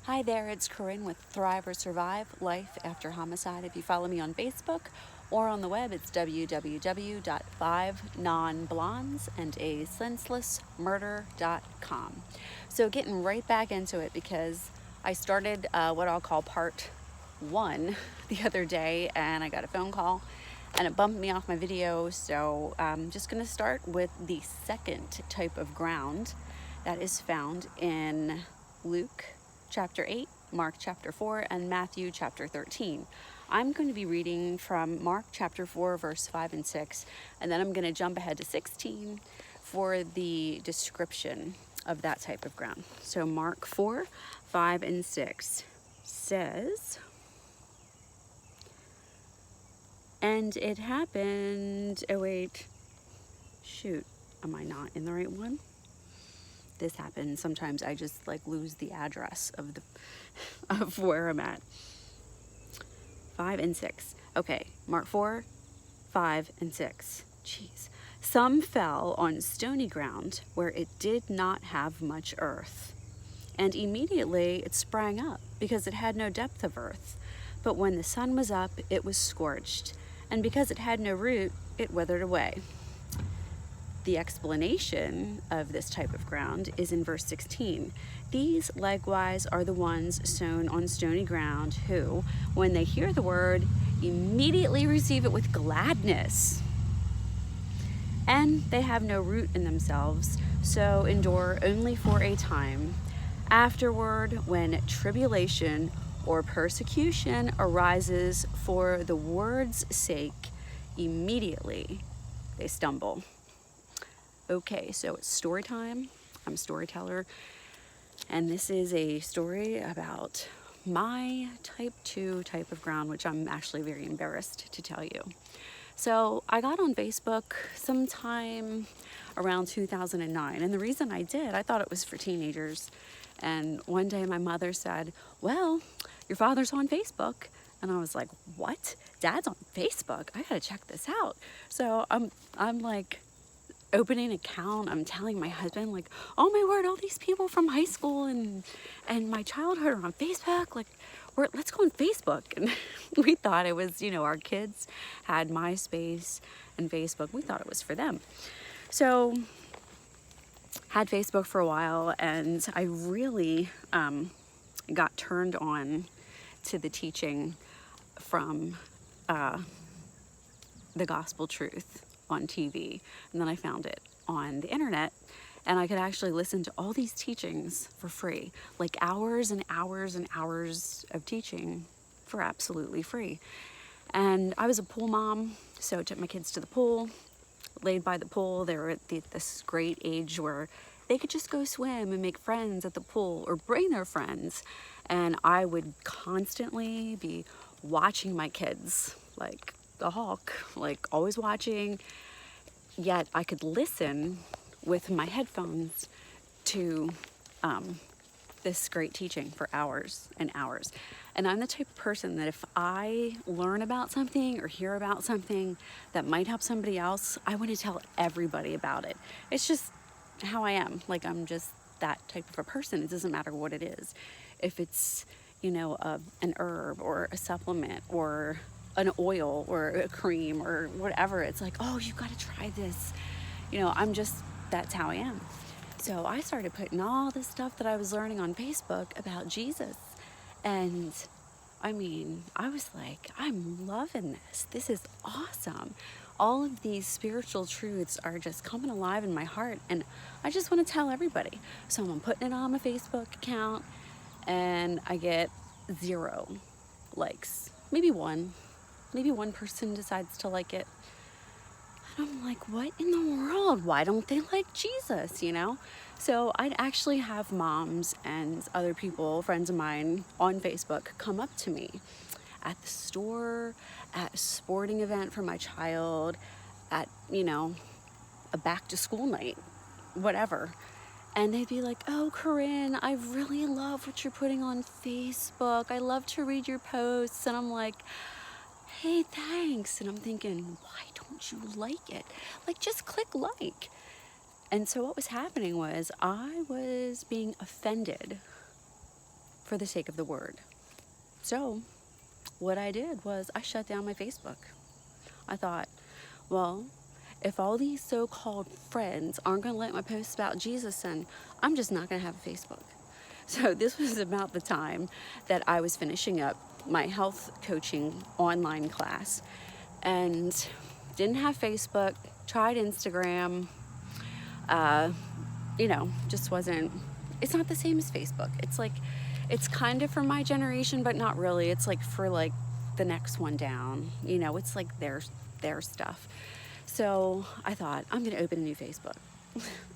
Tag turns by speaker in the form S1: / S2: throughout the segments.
S1: Hi there, it's Corinne with Thrive or Survive Life After Homicide. If you follow me on Facebook or on the web, it's www.5nonblondes.com. So, getting right back into it because I started what I'll call part one the other day and I got a phone call and it bumped me off my video. So, I'm just going to start with the second type of ground that is found in Luke chapter 8, Mark chapter 4, and Matthew chapter 13. I'm going to be reading from Mark chapter 4, verse 5 and 6, and then I'm going to jump ahead to 16 for the description of that type of ground. So Mark 4, 5, and 6 says, "And it happened," oh wait, shoot, am I not in the right one? This happens sometimes. I just lose the address of where I'm at. 5 and 6. Okay, Mark 4, 5 and 6. Jeez. "Some fell on stony ground where it did not have much earth, and immediately it sprang up because it had no depth of earth. But when the sun was up, it was scorched, and because it had no root, it withered away." The explanation of this type of ground is in verse 16. "These likewise are the ones sown on stony ground who, when they hear the word, immediately receive it with gladness. And they have no root in themselves, so endure only for a time. Afterward, when tribulation or persecution arises for the word's sake, immediately they stumble." Okay, so it's story time. I'm a storyteller, and this is a story about my type 2 type of ground, which I'm actually very embarrassed to tell you. So I got on Facebook sometime around 2009, and the reason I did, I thought it was for teenagers. And one day my mother said, "Well, your father's on Facebook." And I was like, "What? Dad's on Facebook? I gotta check this out." So I'm like opening an account. I'm telling my husband, like, "Oh my word, all these people from high school and my childhood are on Facebook. Like, let's go on Facebook." And we thought it was, our kids had MySpace and Facebook. We thought it was for them. So had Facebook for a while, and I really got turned on to the teaching from the gospel truth on TV, and then I found it on the internet, and I could actually listen to all these teachings for free, like hours and hours and hours of teaching for absolutely free. And I was a pool mom, so I took my kids to the pool, laid by the pool. They were at this great age where they could just go swim and make friends at the pool or bring their friends, and I would constantly be watching my kids like the hawk, like always watching, yet I could listen with my headphones to this great teaching for hours and hours. And I'm the type of person that if I learn about something or hear about something that might help somebody else, I want to tell everybody about it. It's just how I am. Like, I'm just that type of a person. It doesn't matter what it is. If it's, an herb or a supplement or an oil or a cream or whatever, it's like, "Oh, you got to try this." That's how I am. So I started putting all this stuff that I was learning on Facebook about Jesus. And I was like, "I'm loving this. This is awesome." All of these spiritual truths are just coming alive in my heart, and I just want to tell everybody. So I'm putting it on my Facebook account, and I get 0 likes. Maybe one person decides to like it. And I'm like, what in the world? Why don't they like Jesus, So I'd actually have moms and other people, friends of mine on Facebook, come up to me at the store, at a sporting event for my child, at, a back to school night, whatever. And they'd be like, "Oh, Corinne, I really love what you're putting on Facebook. I love to read your posts." And I'm like, "Hey, thanks." And I'm thinking, why don't you like it? Like, just click like. And so what was happening was I was being offended for the sake of the word. So what I did was I shut down my Facebook. I thought, well, if all these so-called friends aren't going to like my posts about Jesus, then I'm just not going to have a Facebook. So this was about the time that I was finishing up my health coaching online class and didn't have Facebook, tried Instagram, just wasn't, it's not the same as Facebook. It's like, it's kind of for my generation, but not really. It's like for like the next one down, it's like their stuff. So I thought, I'm going to open a new Facebook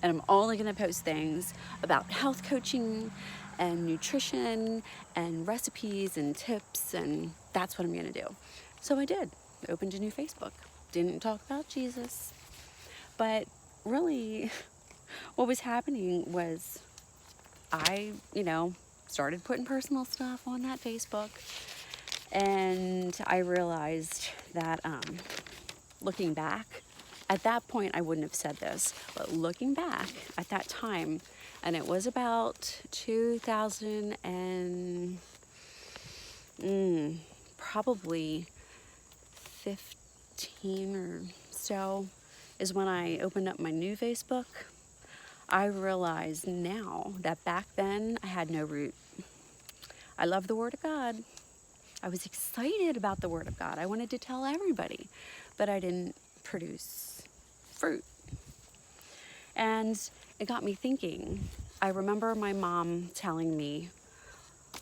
S1: and I'm only going to post things about health coaching and nutrition and recipes and tips, and that's what I'm going to do. So I did. Opened a new Facebook. Didn't talk about Jesus. But really, what was happening was I, started putting personal stuff on that Facebook. And I realized that looking back, at that point I wouldn't have said this, but looking back at that time, and it was about 2000 and probably 15 or so is when I opened up my new Facebook. I realize now that back then I had no root. I love the Word of God. I was excited about the Word of God. I wanted to tell everybody, but I didn't produce fruit. And it got me thinking. I remember my mom telling me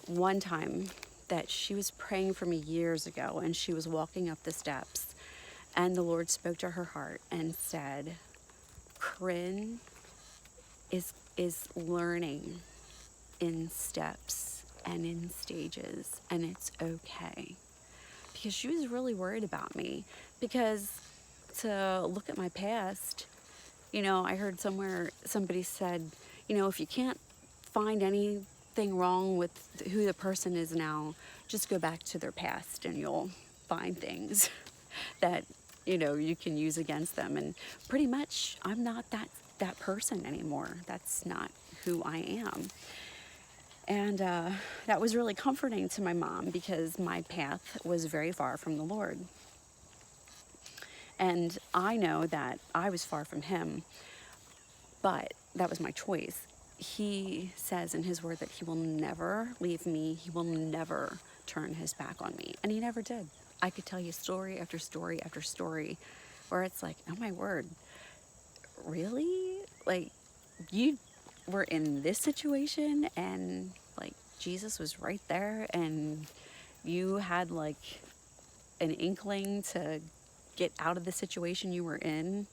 S1: one time that she was praying for me years ago, and she was walking up the steps, and the Lord spoke to her heart and said, Corinne is learning in steps and in stages, and it's okay. Because she was really worried about me, because to look at my past, I heard somewhere somebody said, if you can't find anything wrong with who the person is now, just go back to their past and you'll find things that you can use against them. And pretty much I'm not that person anymore. That's not who I am. And that was really comforting to my mom, because my path was very far from the Lord. And I know that I was far from him, but that was my choice. He says in his word that he will never leave me. He will never turn his back on me. And he never did. I could tell you story after story after story where it's like, oh my word, really? Like, you were in this situation and like Jesus was right there, and you had like an inkling to get out of the situation you were in.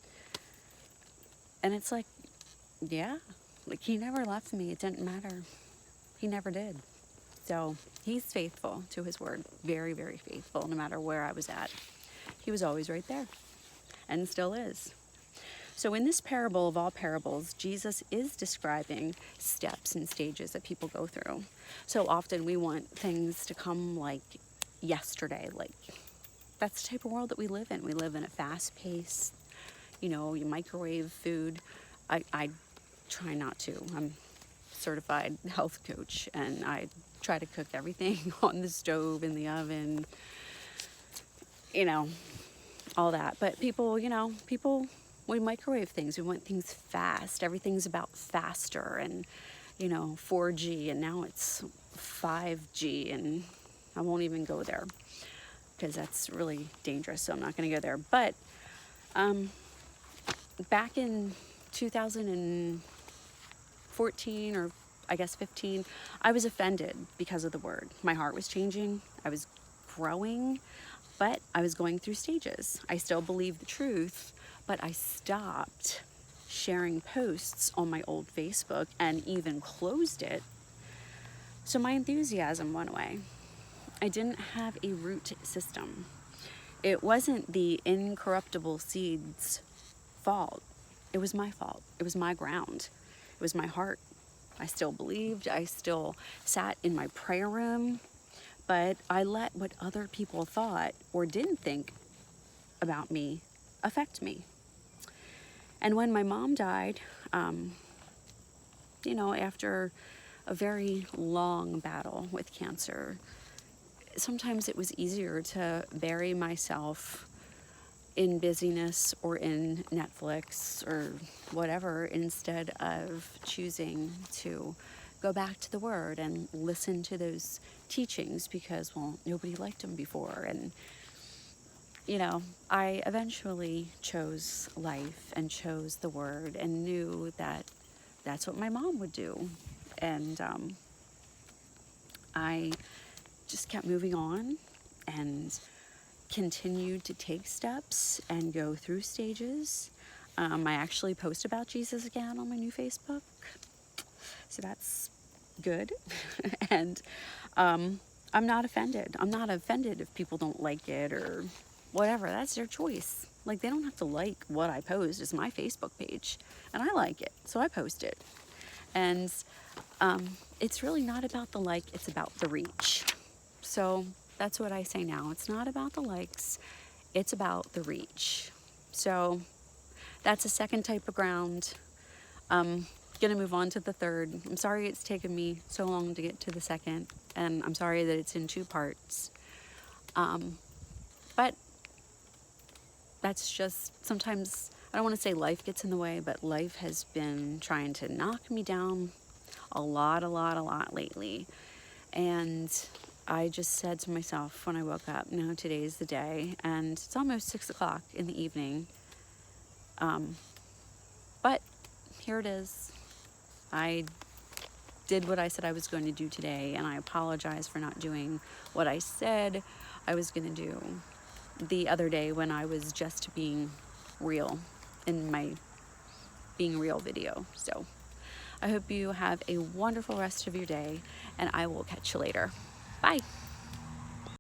S1: And it's like, yeah, like he never left me. It didn't matter. He never did. So he's faithful to his word, very, very faithful, no matter where I was at. He was always right there and still is. So in this parable of all parables, Jesus is describing steps and stages that people go through. So often we want things to come like yesterday. Like, that's the type of world that we live in. We live in a fast pace, you microwave food. I try not to. I'm a certified health coach, and I try to cook everything on the stove, in the oven, all that. But people, we microwave things. We want things fast. Everything's about faster, and 4G, and now it's 5G, and I won't even go there because that's really dangerous, so I'm not going to go there. But back in 2014, or I guess 15, I was offended because of the word. My heart was changing. I was growing, but I was going through stages. I still believed the truth, but I stopped sharing posts on my old Facebook and even closed it. So my enthusiasm went away. I didn't have a root system. It wasn't the incorruptible seeds' fault. It was my fault. It was my ground. It was my heart. I still believed. I still sat in my prayer room, but I let what other people thought or didn't think about me affect me. And when my mom died, after a very long battle with cancer. Sometimes it was easier to bury myself in busyness or in Netflix or whatever instead of choosing to go back to the Word and listen to those teachings because, well, nobody liked them before. And, you know, I eventually chose life and chose the Word and knew that that's what my mom would do. And I just kept moving on and continued to take steps and go through stages. I actually post about Jesus again on my new Facebook, so that's good. And I'm not offended. I'm not offended if people don't like it or whatever. That's their choice. Like, they don't have to like what I post. It's my Facebook page, and I like it, so I post it. And it's really not about the like, it's about the reach. So that's what I say now. It's not about the likes, it's about the reach. So that's a second type of ground. Gonna move on to the third. I'm sorry it's taken me so long to get to the second, and I'm sorry that it's in 2 parts. But that's just, sometimes, I don't want to say life gets in the way, but life has been trying to knock me down a lot lately. And I just said to myself when I woke up, no, today's the day, and it's almost 6 o'clock in the evening. But here it is. I did what I said I was going to do today, and I apologize for not doing what I said I was going to do the other day when I was just being real in my being real video. So I hope you have a wonderful rest of your day, and I will catch you later. Bye.